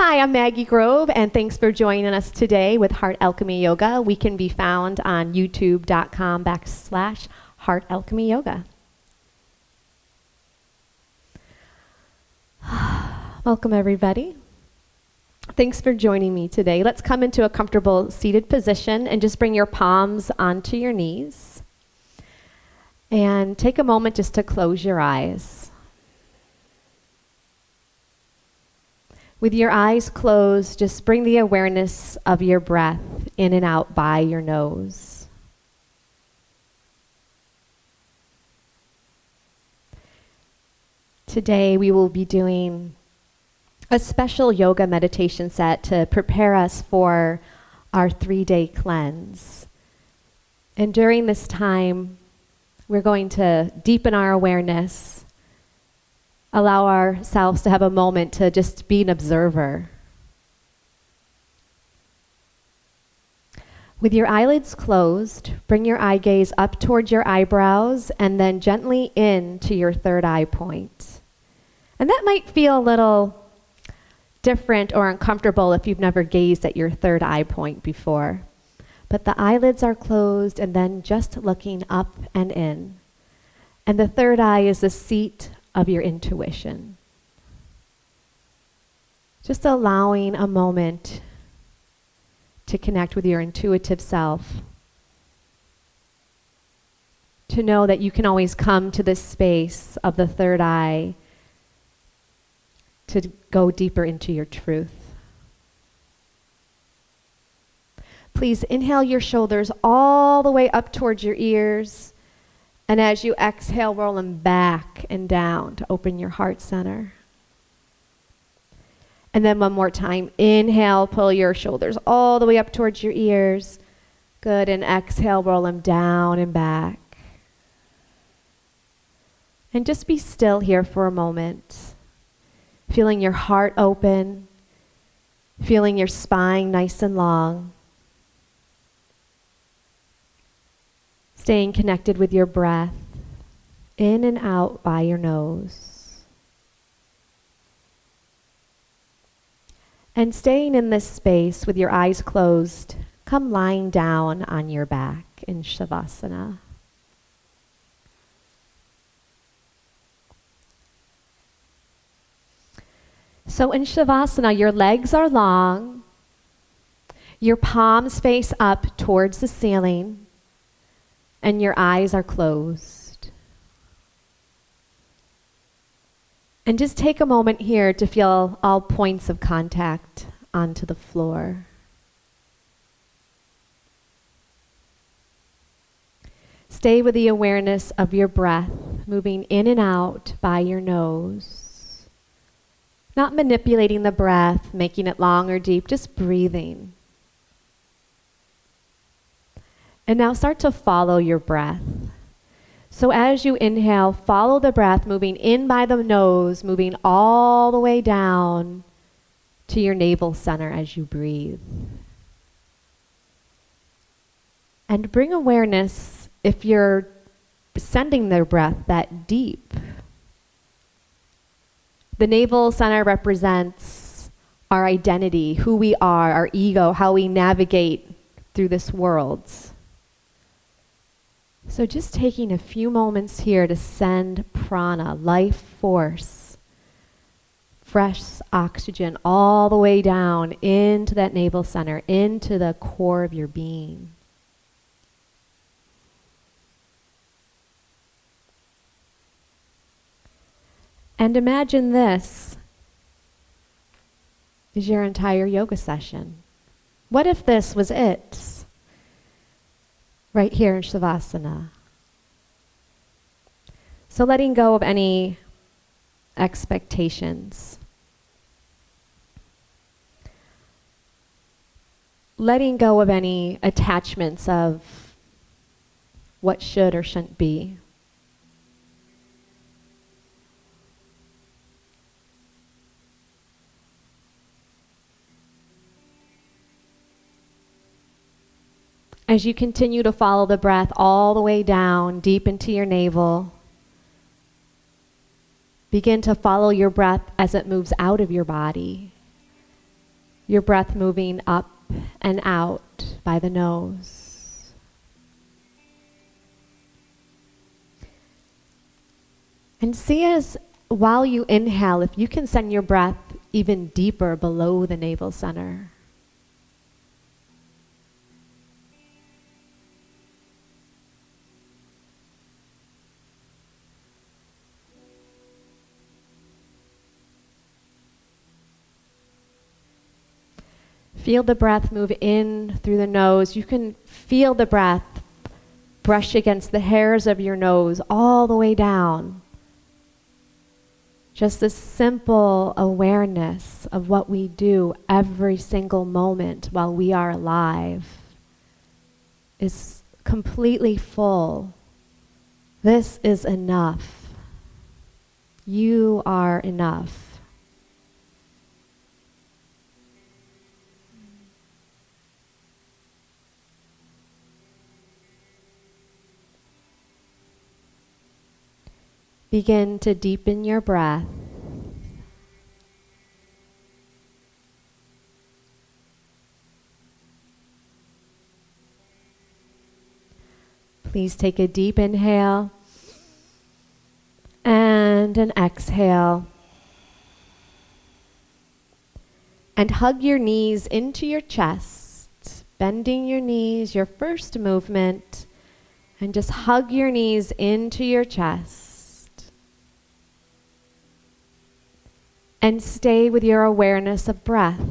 Hi, I'm Maggie Grove, and thanks for joining us today with Heart Alchemy Yoga. We can be found on youtube.com/Heart Alchemy Yoga. Welcome, everybody. Thanks for joining me today. Let's come into a comfortable seated position and just bring your palms onto your knees. And take a moment just to close your eyes. With your eyes closed, just bring the awareness of your breath in and out by your nose. Today we will be doing a special yoga meditation set to prepare us for our 3-day cleanse. And during this time, we're going to deepen our awareness, allow ourselves to have a moment to just be an observer. With your eyelids closed, bring your eye gaze up towards your eyebrows and then gently in to your third eye point. And that might feel a little different or uncomfortable if you've never gazed at your third eye point before. But the eyelids are closed and then just looking up and in. And the third eye is the seat of your intuition. Just allowing a moment to connect with your intuitive self. To know that you can always come to this space of the third eye to go deeper into your truth. Please inhale your shoulders all the way up towards your ears. And as you exhale, roll them back and down to open your heart center. And then one more time, inhale, pull your shoulders all the way up towards your ears. Good, and exhale, roll them down and back. And just be still here for a moment. Feeling your heart open, feeling your spine nice and long. Staying connected with your breath, in and out by your nose. And staying in this space with your eyes closed, come lying down on your back in shavasana. So in shavasana, your legs are long, your palms face up towards the ceiling, and your eyes are closed. And just take a moment here to feel all points of contact onto the floor. Stay with the awareness of your breath, moving in and out by your nose. Not manipulating the breath, making it long or deep, just breathing. And now start to follow your breath. So as you inhale, follow the breath, moving in by the nose, moving all the way down to your navel center as you breathe. And bring awareness if you're sending the breath that deep. The navel center represents our identity, who we are, our ego, how we navigate through this world. So just taking a few moments here to send prana, life force, fresh oxygen all the way down into that navel center, into the core of your being. And imagine this is your entire yoga session. What if this was it? Right here in shavasana. So letting go of any expectations. Letting go of any attachments of what should or shouldn't be. As you continue to follow the breath all the way down, deep into your navel, begin to follow your breath as it moves out of your body, Your breath moving up and out by the nose. And see as while you inhale, if you can send your breath even deeper below the navel center. Feel the breath move in through the nose. You can feel the breath brush against the hairs of your nose all the way down. Just this simple awareness of what we do every single moment while we are alive is completely full. This is enough. You are enough. Begin to deepen your breath. Please take a deep inhale and an exhale. And hug your knees into your chest, bending your knees, your first movement, and just hug your knees into your chest. And stay with your awareness of breath.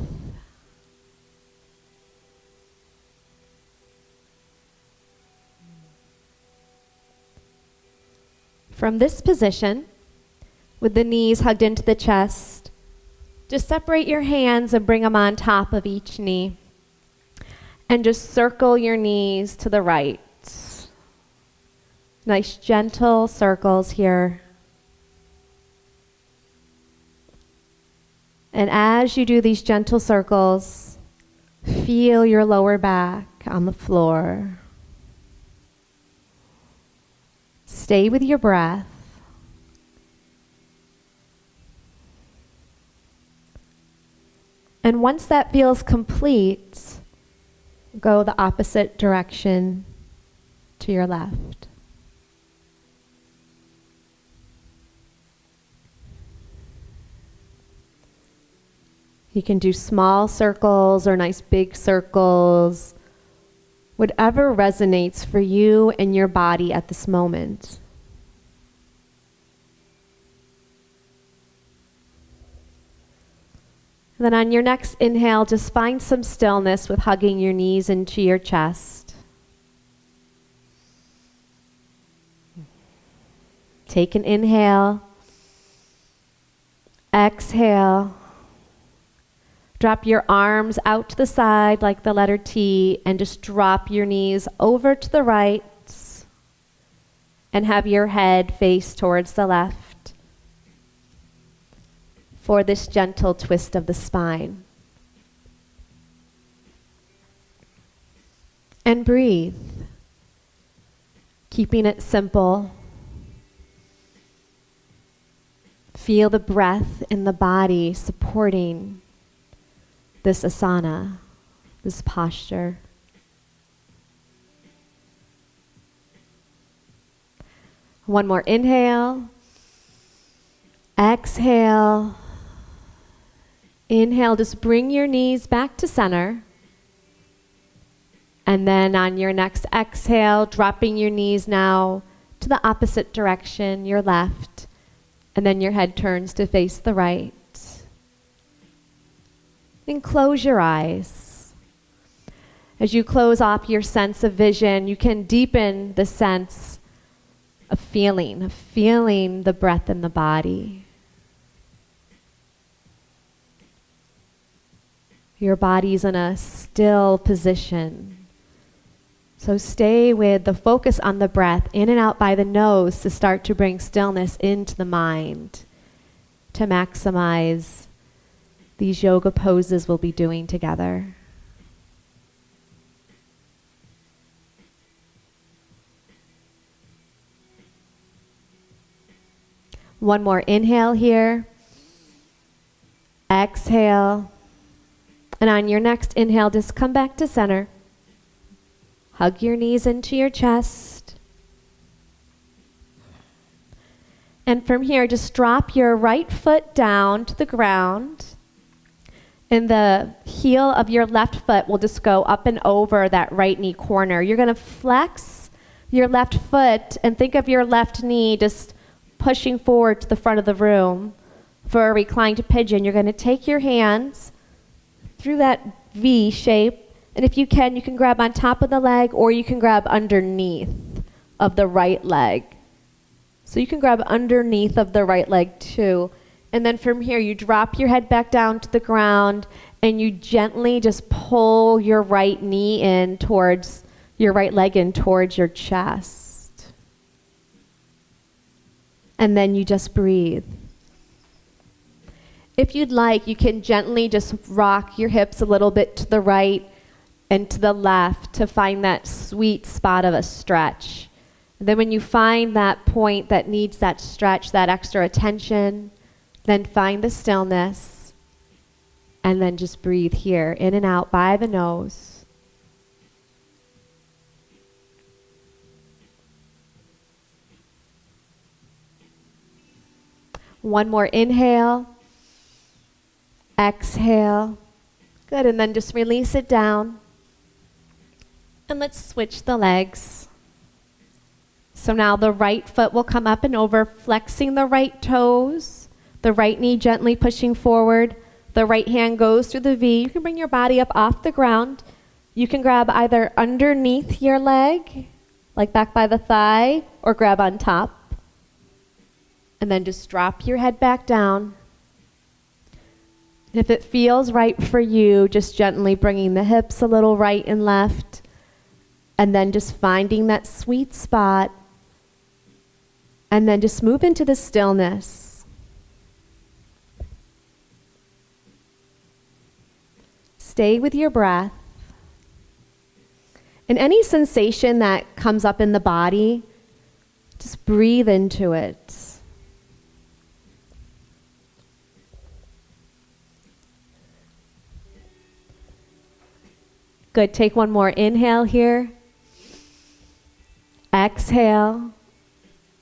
From this position, with the knees hugged into the chest, just separate your hands and bring them on top of each knee. And just circle your knees to the right. Nice gentle circles here. And as you do these gentle circles, feel your lower back on the floor. Stay with your breath. And once that feels complete, go the opposite direction to your left. You can do small circles or nice big circles, whatever resonates for you and your body at this moment. Then on your next inhale, just find some stillness with hugging your knees into your chest. Take an inhale, exhale. Drop your arms out to the side like the letter T and just drop your knees over to the right and have your head face towards the left for this gentle twist of the spine. And breathe, keeping it simple. Feel the breath in the body supporting this asana, this posture. One more inhale, exhale, inhale, just bring your knees back to center. And then on your next exhale, dropping your knees now to the opposite direction, your left, and then your head turns to face the right. And close your eyes. As you close off your sense of vision, you can deepen the sense of feeling the breath in the body. Your body's in a still position. So stay with the focus on the breath in and out by the nose to start to bring stillness into the mind, to maximize these yoga poses we'll be doing together. One more inhale here. Exhale. And on your next inhale, just come back to center. Hug your knees into your chest. And from here, just drop your right foot down to the ground. And the heel of your left foot will just go up and over that right knee corner. You're going to flex your left foot and think of your left knee just pushing forward to the front of the room for a reclined pigeon. You're going to take your hands through that V shape, and if you can grab on top of the leg, or you can grab underneath of the right leg. So you can grab underneath of the right leg too. And then from here, you drop your head back down to the ground, and you gently just pull your right knee in towards your right leg in towards your chest. And then you just breathe. If you'd like, you can gently just rock your hips a little bit to the right and to the left to find that sweet spot of a stretch. And then when you find that point that needs that stretch, that extra attention, then find the stillness, and then just breathe here, in and out by the nose. One more inhale. Exhale. Good, and then just release it down. And let's switch the legs. So now the right foot will come up and over, flexing the right toes, the right knee gently pushing forward. The right hand goes through the V. You can bring your body up off the ground. You can grab either underneath your leg, like back by the thigh, or grab on top. And then just drop your head back down. If it feels right for you, just gently bringing the hips a little right and left, and then just finding that sweet spot, and then just move into the stillness. Stay with your breath. And any sensation that comes up in the body, just breathe into it. Good, take one more inhale here. Exhale,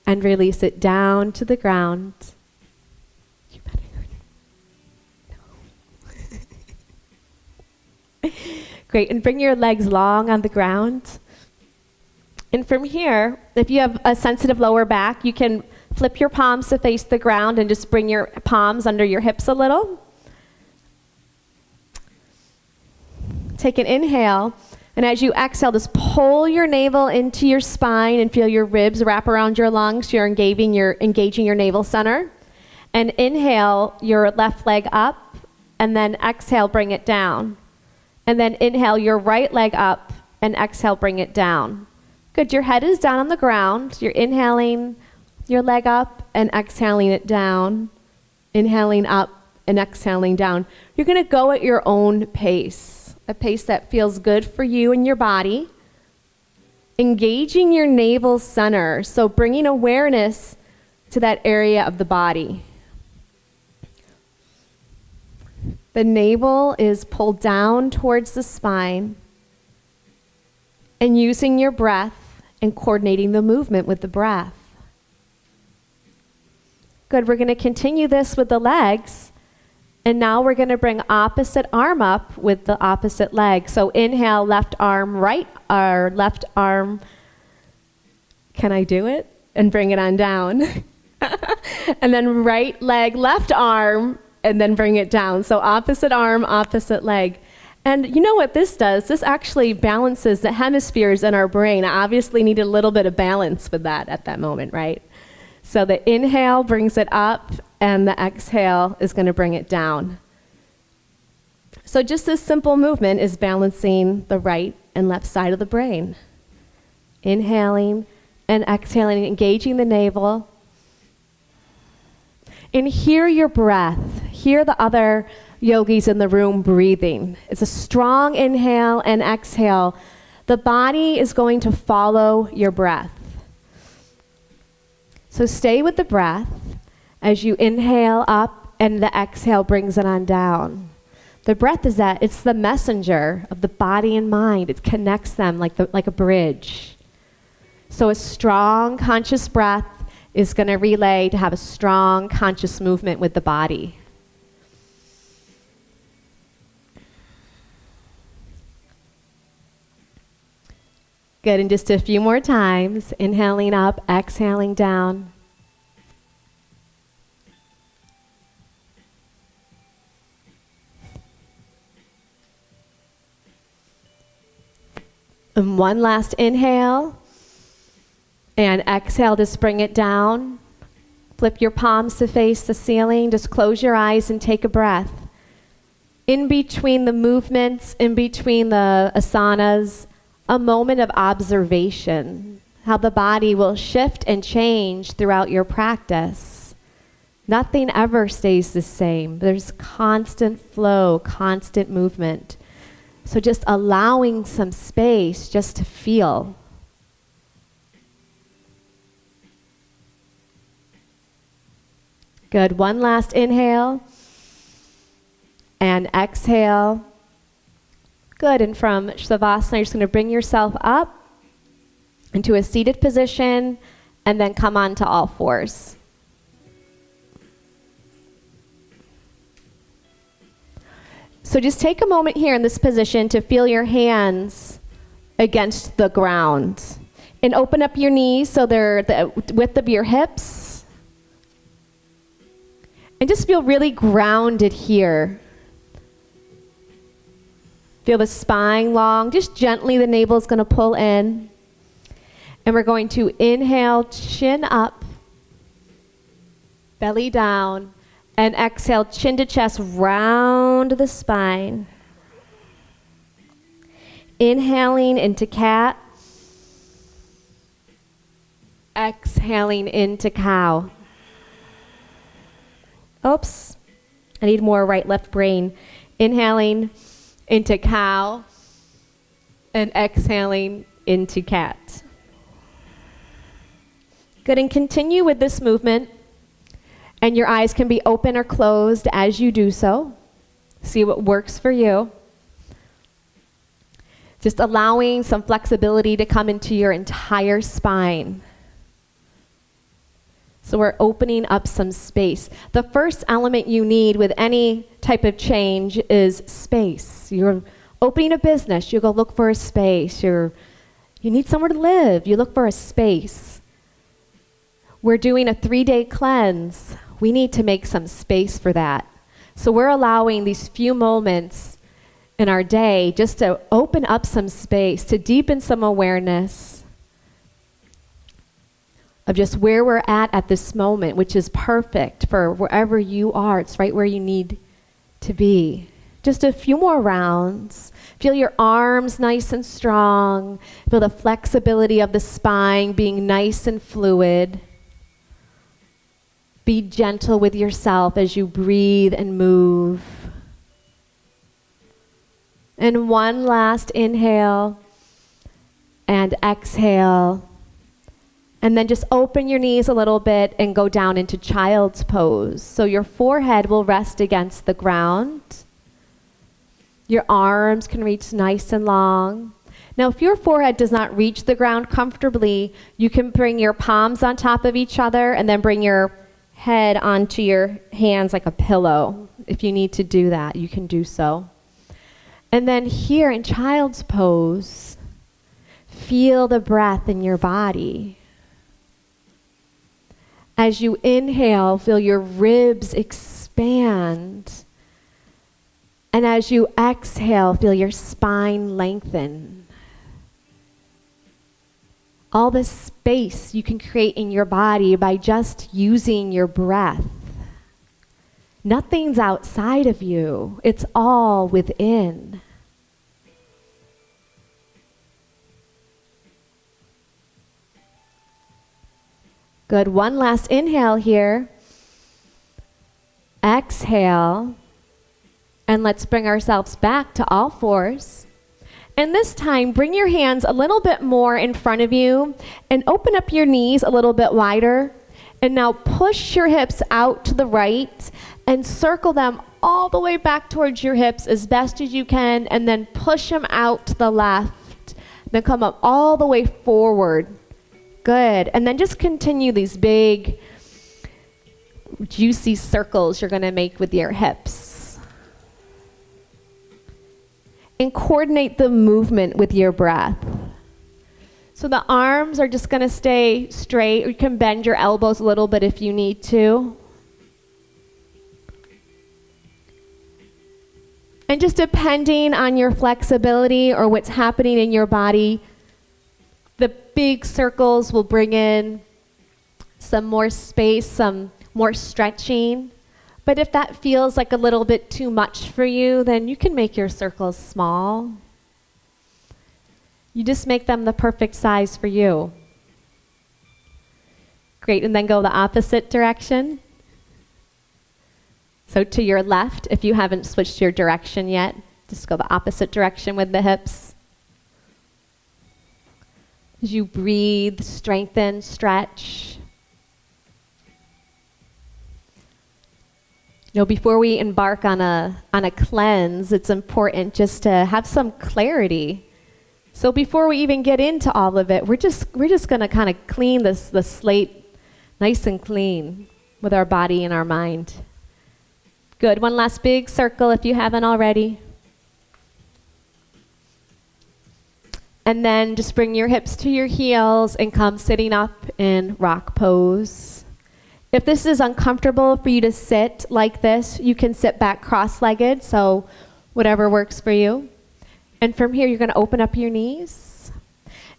and release it down to the ground. You better. No. Great, and bring your legs long on the ground. And from here, if you have a sensitive lower back, you can flip your palms to face the ground and just bring your palms under your hips a little. Take an inhale, and as you exhale, just pull your navel into your spine and feel your ribs wrap around your lungs. You're engaging your navel center. And inhale your left leg up, and then exhale, bring it down. And then inhale your right leg up, and exhale, bring it down. Good, your head is down on the ground. You're inhaling your leg up and exhaling it down. Inhaling up and exhaling down. You're gonna go at your own pace. A pace that feels good for you and your body. Engaging your navel center, so bringing awareness to that area of the body. The navel is pulled down towards the spine, and using your breath and coordinating the movement with the breath. Good, we're going to continue this with the legs. And now we're going to bring opposite arm up with the opposite leg. So inhale, left arm, right, or left arm. Can I do it? And bring it on down. And then right leg, left arm, and then bring it down. So opposite arm, opposite leg. And you know what this does? This actually balances the hemispheres in our brain. I obviously need a little bit of balance with that at that moment, right? So the inhale brings it up, and the exhale is going to bring it down. So just this simple movement is balancing the right and left side of the brain. Inhaling and exhaling, engaging the navel. And hear your breath. Hear the other yogis in the room breathing. It's a strong inhale and exhale. The body is going to follow your breath. So stay with the breath as you inhale up and the exhale brings it on down. The breath is that, it's the messenger of the body and mind. It connects them like a bridge. So a strong conscious breath is going to relay to have a strong conscious movement with the body. Good, and just a few more times. Inhaling up, exhaling down. And one last inhale. And exhale, just bring it down. Flip your palms to face the ceiling. Just close your eyes and take a breath. In between the movements, in between the asanas, a moment of observation, how the body will shift and change throughout your practice. Nothing ever stays the same. There's constant flow, constant movement. So just allowing some space just to feel. Good. One last inhale and exhale. Good. And from shavasana, you're just going to bring yourself up into a seated position and then come on to all fours. So just take a moment here in this position to feel your hands against the ground. And open up your knees so they're the width of your hips. And just feel really grounded here. Feel the spine long. Just gently the navel is going to pull in. And we're going to inhale, chin up, belly down. And exhale, chin to chest, round the spine. Inhaling into cat. Exhaling into cow. Oops, I need more right, left brain. Inhaling into cow. And exhaling into cat. Good, and continue with this movement. And your eyes can be open or closed as you do so. See what works for you. Just allowing some flexibility to come into your entire spine. So we're opening up some space. The first element you need with any type of change is space. You're opening a business, you go look for a space. You need somewhere to live, you look for a space. We're doing a 3-day cleanse. We need to make some space for that. So we're allowing these few moments in our day just to open up some space, to deepen some awareness of just where we're at this moment, which is perfect for wherever you are. It's right where you need to be. Just a few more rounds. Feel your arms nice and strong. Feel the flexibility of the spine being nice and fluid. Be gentle with yourself as you breathe and move. And one last inhale and exhale. And then just open your knees a little bit and go down into child's pose. So your forehead will rest against the ground. Your arms can reach nice and long. Now, if your forehead does not reach the ground comfortably, you can bring your palms on top of each other and then bring your head onto your hands like a pillow. If you need to do that, you can do so. And then here in child's pose, feel the breath in your body. As you inhale, feel your ribs expand. And as you exhale, feel your spine lengthen. All this space you can create in your body by just using your breath. Nothing's outside of you. It's all within. Good. One last inhale here. Exhale. And let's bring ourselves back to all fours. And this time, bring your hands a little bit more in front of you and open up your knees a little bit wider. And now push your hips out to the right and circle them all the way back towards your hips as best as you can, and then push them out to the left. Then come up all the way forward. Good. And then just continue these big, juicy circles you're going to make with your hips. And coordinate the movement with your breath. So the arms are just going to stay straight. Or you can bend your elbows a little bit if you need to. And just depending on your flexibility or what's happening in your body, the big circles will bring in some more space, some more stretching. But if that feels like a little bit too much for you, then you can make your circles small. You just make them the perfect size for you. Great, and then go the opposite direction. So to your left, if you haven't switched your direction yet, just go the opposite direction with the hips. As you breathe, strengthen, stretch. You know, before we embark on a cleanse, it's important just to have some clarity. So before we even get into all of it, we're just going to kind of clean the slate nice and clean with our body and our mind. Good. One last big circle if you haven't already. And then just bring your hips to your heels and come sitting up in rock pose. If this is uncomfortable for you to sit like this, you can sit back cross-legged, so whatever works for you. And from here, you're going to open up your knees.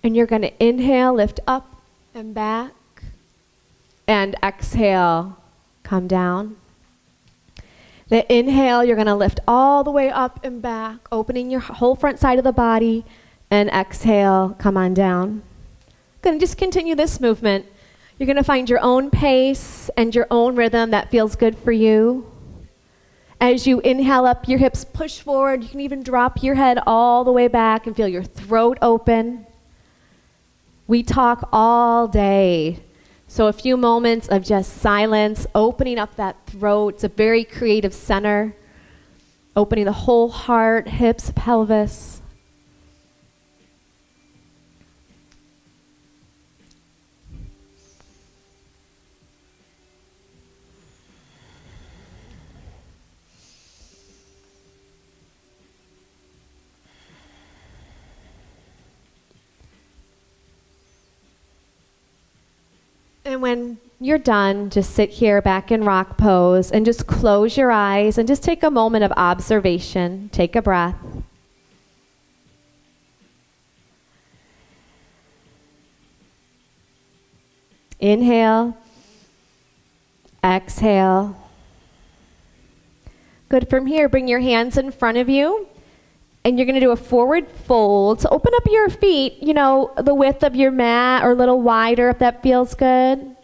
And you're going to inhale, lift up and back. And exhale, come down. The inhale, you're going to lift all the way up and back, opening your whole front side of the body. And exhale, come on down. Going to just continue this movement. You're going to find your own pace and your own rhythm that feels good for you. As you inhale up, your hips push forward. You can even drop your head all the way back and feel your throat open. We talk all day. So a few moments of just silence, opening up that throat. It's a very creative center. Opening the whole heart, hips, pelvis. And when you're done, just sit here back in rock pose and just close your eyes and just take a moment of observation. Take a breath. Inhale. Exhale. Good. From here, bring your hands in front of you. And you're going to do a forward fold. So open up your feet, the width of your mat or a little wider if that feels good.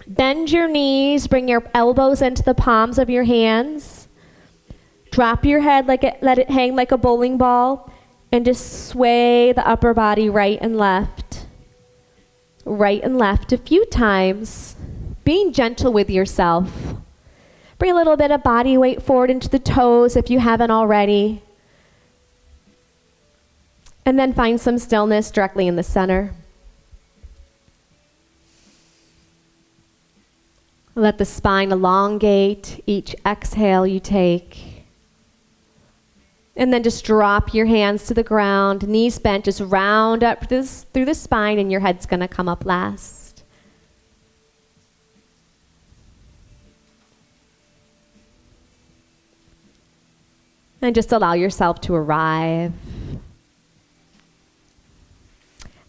Bend your knees, bring your elbows into the palms of your hands. Drop your head, let it hang like a bowling ball, and just sway the upper body right and left. Right and left a few times, being gentle with yourself. Bring a little bit of body weight forward into the toes if you haven't already. And then find some stillness directly in the center. Let the spine elongate each exhale you take. And then just drop your hands to the ground, knees bent, just round up through the spine, and your head's going to come up last. And just allow yourself to arrive.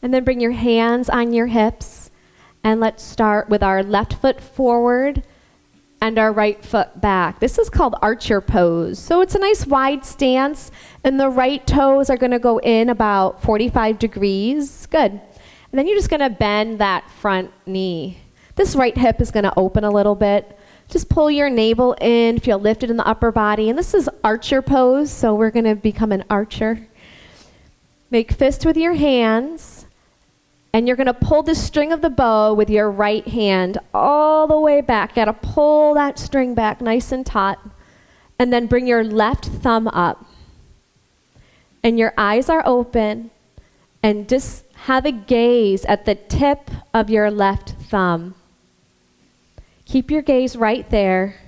And then bring your hands on your hips. And let's start with our left foot forward and our right foot back. This is called archer pose. So it's a nice wide stance. And the right toes are going to go in about 45 degrees. Good. And then you're just going to bend that front knee. This right hip is going to open a little bit. Just pull your navel in, feel lifted in the upper body. And this is archer pose, so we're going to become an archer. Make fist with your hands And you're going to pull the string of the bow with your right hand all the way back. You got to pull that string back nice and taut. And then bring your left thumb up. And your eyes are open. And just have a gaze at the tip of your left thumb. Keep your gaze right there.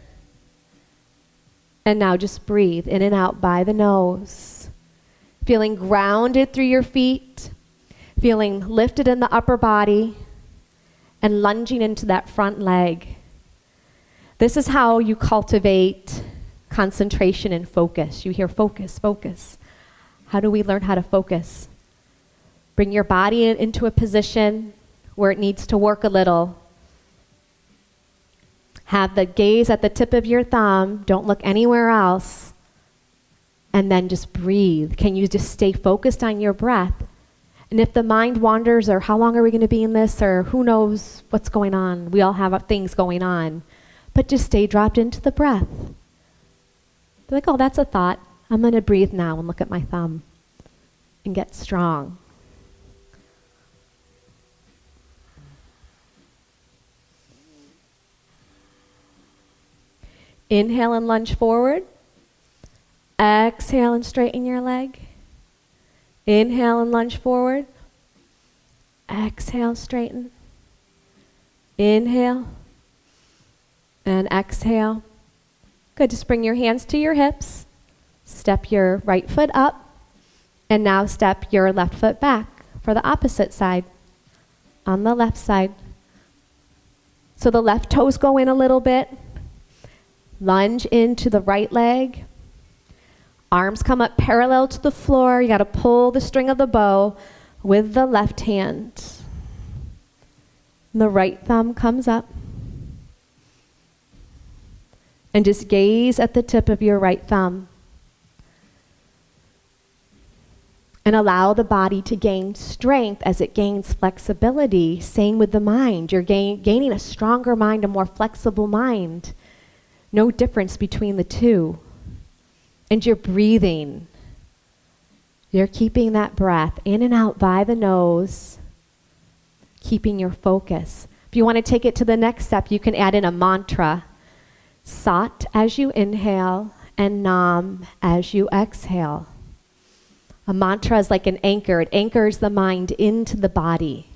And now just breathe in and out by the nose. Feeling grounded through your feet. Feeling lifted in the upper body. And lunging into that front leg. This is how you cultivate concentration and focus. You hear focus, focus. How do we learn how to focus? Bring your body into a position where it needs to work a little. Have the gaze at the tip of your thumb. Don't look anywhere else. And then just breathe. Can you just stay focused on your breath? And if the mind wanders, or how long are we going to be in this, or who knows what's going on? We all have things going on. But just stay dropped into the breath. Be like, oh, that's a thought. I'm going to breathe now and look at my thumb and get strong. Inhale and lunge forward. Exhale and straighten your leg. Inhale and lunge forward. Exhale, straighten. Inhale and exhale. Good, just bring your hands to your hips. Step your right foot up. And now step your left foot back for the opposite side. On the left side. So the left toes go in a little bit. Lunge into the right leg. Arms come up parallel to the floor. You got to pull the string of the bow with the left hand. And the right thumb comes up. And just gaze at the tip of your right thumb. And allow the body to gain strength as it gains flexibility. Same with the mind. You're gaining a stronger mind, a more flexible mind. No difference between the two. And you're breathing. You're keeping that breath in and out by the nose. Keeping your focus. If you want to take it to the next step, you can add in a mantra. Sat as you inhale and Nam as you exhale. A mantra is like an anchor. It anchors the mind into the body.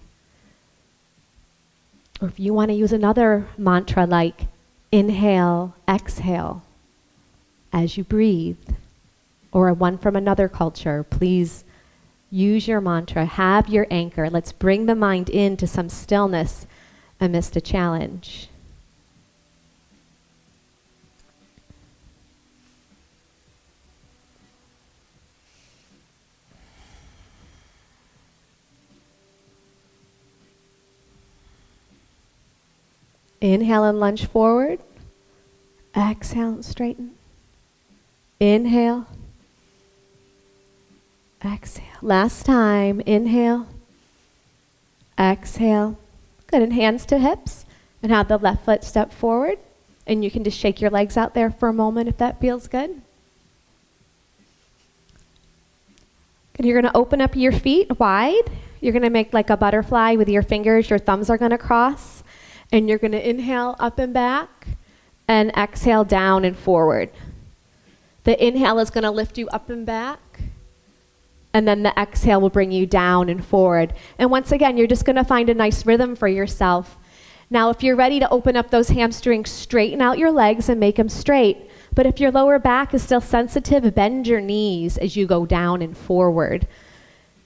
Or if you want to use another mantra like inhale, exhale as you breathe. Or one from another culture, please use your mantra. Have your anchor. Let's bring the mind into some stillness amidst a challenge. Inhale and lunge forward. Exhale and straighten. Inhale. Exhale. Last time. Inhale. Exhale. Good. And hands to hips. And have the left foot step forward. And you can just shake your legs out there for a moment if that feels good. Good. You're going to open up your feet wide. You're going to make like a butterfly with your fingers. Your thumbs are going to cross. And you're going to inhale up and back. And exhale down and forward. The inhale is going to lift you up and back. And then the exhale will bring you down and forward. And once again, you're just going to find a nice rhythm for yourself. Now, if you're ready to open up those hamstrings, straighten out your legs and make them straight. But if your lower back is still sensitive, bend your knees as you go down and forward.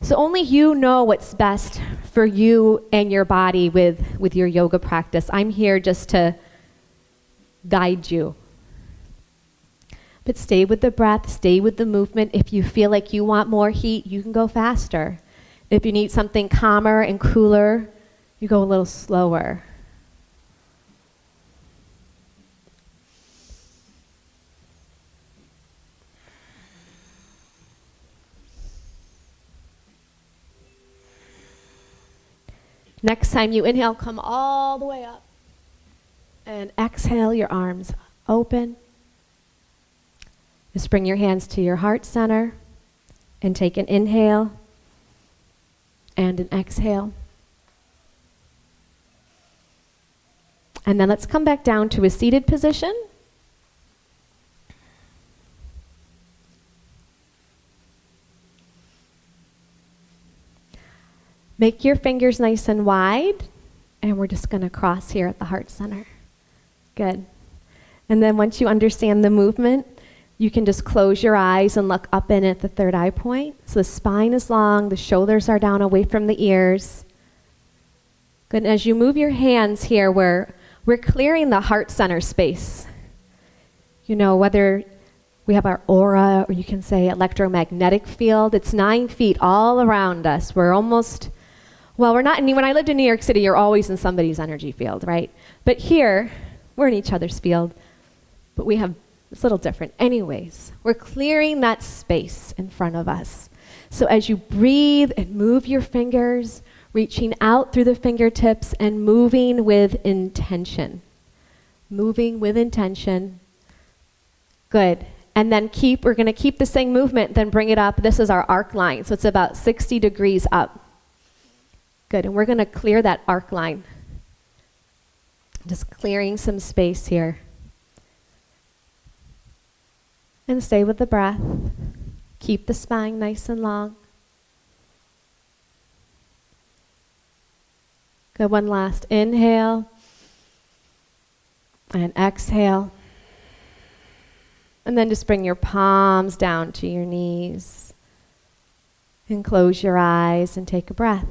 So only you know what's best for you and your body with your yoga practice. I'm here just to guide you. But stay with the breath, stay with the movement. If you feel like you want more heat, you can go faster. If you need something calmer and cooler, you go a little slower. Next time you inhale, come all the way up. And exhale, your arms open. Just bring your hands to your heart center and take an inhale and an exhale. And then let's come back down to a seated position. Make your fingers nice and wide, and we're just going to cross here at the heart center. Good. And then once you understand the movement, you can just close your eyes and look up in at the third eye point. So the spine is long, the shoulders are down away from the ears. Good. And as you move your hands here, we're clearing the heart center space. You know, whether we have our aura, or you can say electromagnetic field, it's 9 feet all around us. We're almost, well, we're not, when I lived in New York City, you're always in somebody's energy field, right? But here, we're in each other's field, but we have, it's a little different. Anyways, we're clearing that space in front of us. So as you breathe and move your fingers, reaching out through the fingertips and moving with intention. Moving with intention. Good. And then we're going to keep the same movement, then bring it up. This is our arc line, so it's about 60 degrees up. Good, and we're going to clear that arc line. Just clearing some space here. And stay with the breath. Keep the spine nice and long. Good, one last inhale. And exhale. And then just bring your palms down to your knees. And close your eyes and take a breath.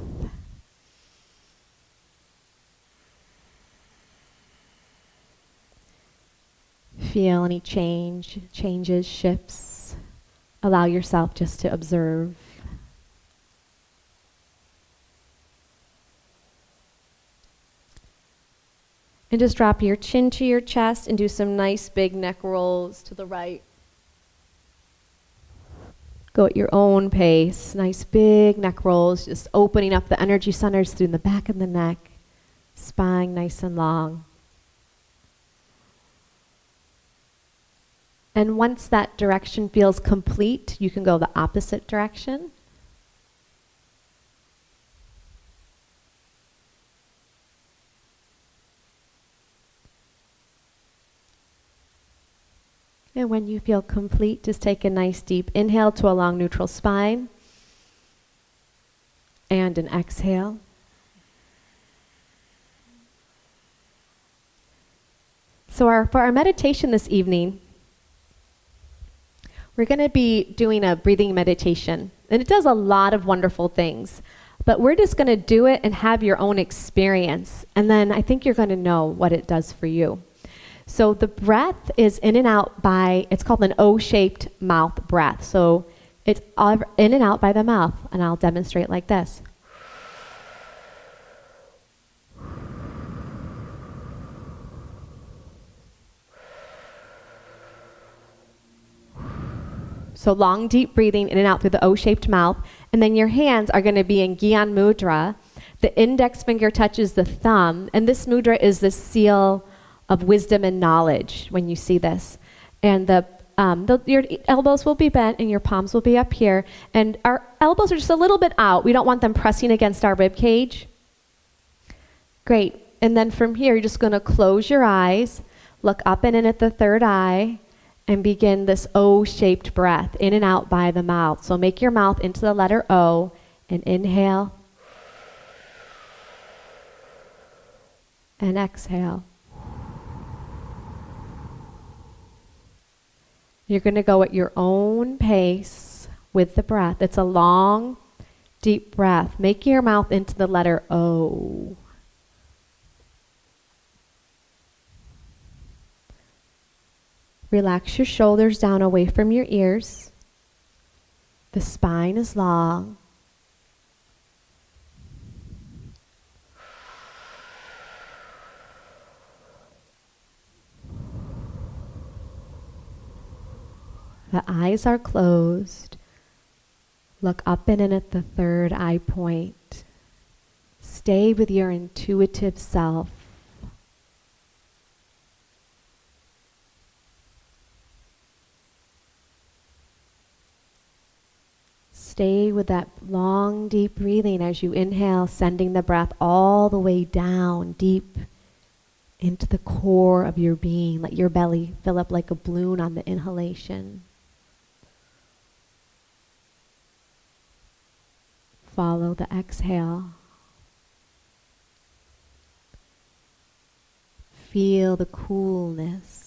Feel any changes, shifts. Allow yourself just to observe. And just drop your chin to your chest and do some nice big neck rolls to the right. Go at your own pace. Nice big neck rolls, just opening up the energy centers through the back of the neck. Spine nice and long. And once that direction feels complete, you can go the opposite direction. And when you feel complete, just take a nice deep inhale to a long neutral spine. And an exhale. So for our meditation this evening, we're going to be doing a breathing meditation. And it does a lot of wonderful things. But we're just going to do it and have your own experience. And then I think you're going to know what it does for you. So the breath is in and out it's called an O-shaped mouth breath. So it's in and out by the mouth. And I'll demonstrate like this. So long, deep breathing in and out through the O-shaped mouth. And then your hands are going to be in Gyan Mudra. The index finger touches the thumb. And this mudra is the seal of wisdom and knowledge when you see this. And your elbows will be bent and your palms will be up here. And our elbows are just a little bit out. We don't want them pressing against our rib cage. Great. And then from here, you're just going to close your eyes, look up and in at the third eye, and begin this O-shaped breath in and out by the mouth. So make your mouth into the letter O and inhale and exhale. You're going to go at your own pace with the breath. It's a long, deep breath. Make your mouth into the letter O. Relax your shoulders down away from your ears. The spine is long. The eyes are closed. Look up and in at the third eye point. Stay with your intuitive self. Stay with that long, deep breathing as you inhale, sending the breath all the way down, deep into the core of your being. Let your belly fill up like a balloon on the inhalation. Follow the exhale. Feel the coolness.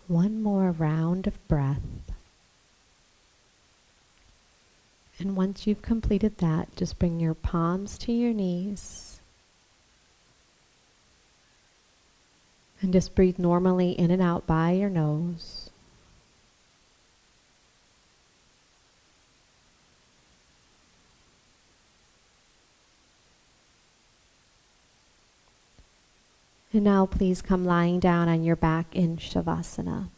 One more round of breath. And once you've completed that, just bring your palms to your knees. And just breathe normally in and out by your nose. And now please come lying down on your back in shavasana.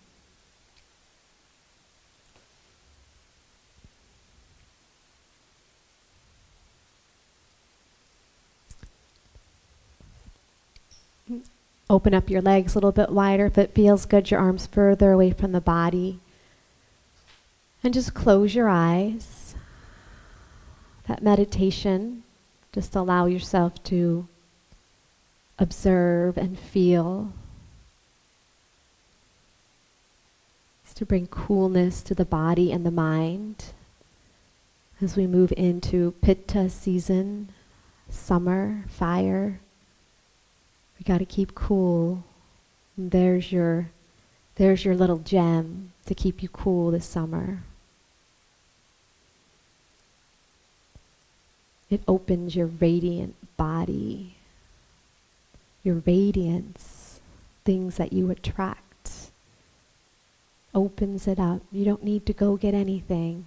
Open up your legs a little bit wider. If it feels good, your arms further away from the body. And just close your eyes. That meditation, just allow yourself to observe and feel. It's to bring coolness to the body and the mind as we move into Pitta season, summer, fire. We got to keep cool. And there's your little gem to keep you cool this summer. It opens your radiant body, your radiance, things that you attract. Opens it up. You don't need to go get anything.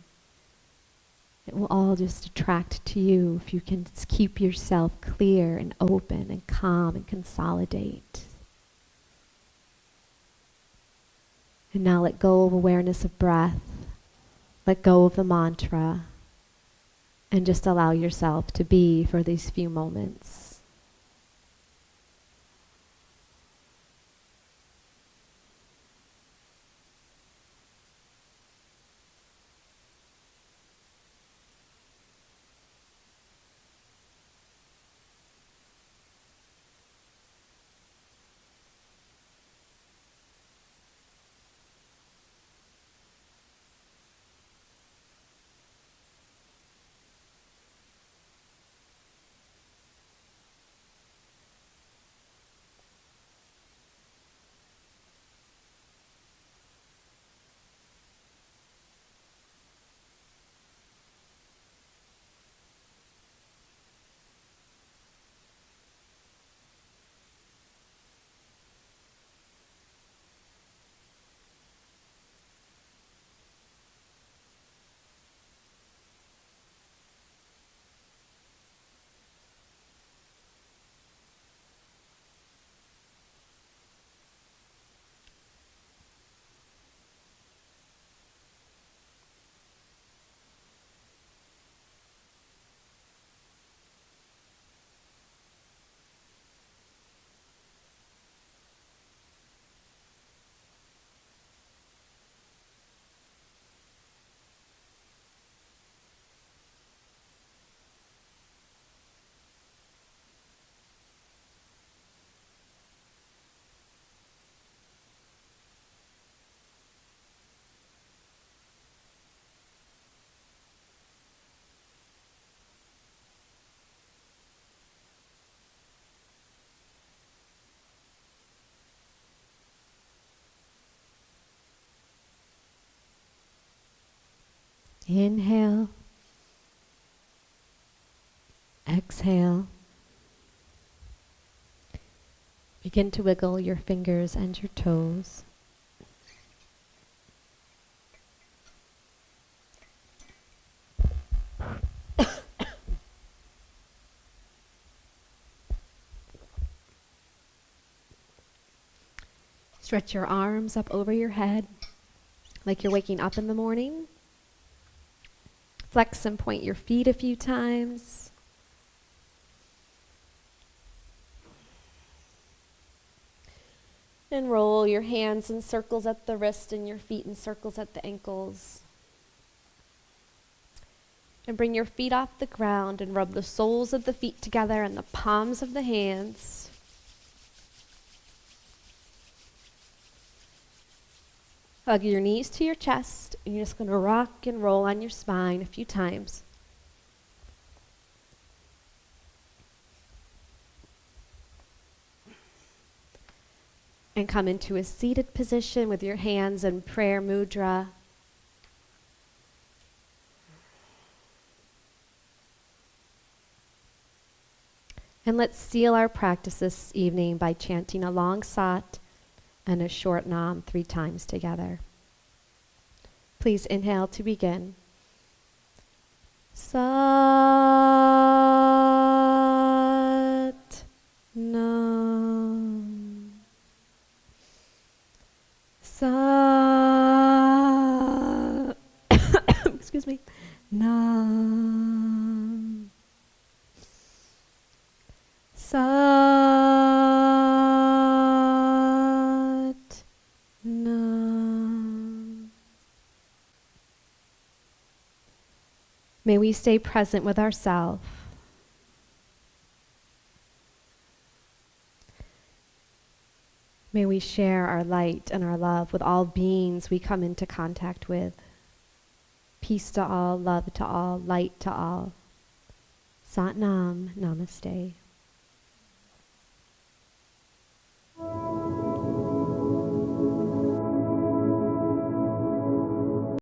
It will all just attract to you if you can just keep yourself clear and open and calm and consolidate. And now let go of awareness of breath. Let go of the mantra and just allow yourself to be for these few moments. Inhale. Exhale. Begin to wiggle your fingers and your toes. Stretch your arms up over your head like you're waking up in the morning. Flex and point your feet a few times. And roll your hands in circles at the wrist and your feet in circles at the ankles. And bring your feet off the ground and rub the soles of the feet together and the palms of the hands. Hug your knees to your chest, and you're just going to rock and roll on your spine a few times. And come into a seated position with your hands in prayer mudra. And let's seal our practice this evening by chanting a long sat and a short nam 3 times together. Please inhale to begin. Sat nam. Sat. Excuse me. Nam. Sat Nam. May we stay present with ourselves. May we share our light and our love with all beings we come into contact with. Peace to all, love to all, light to all. Sat Nam, Namaste.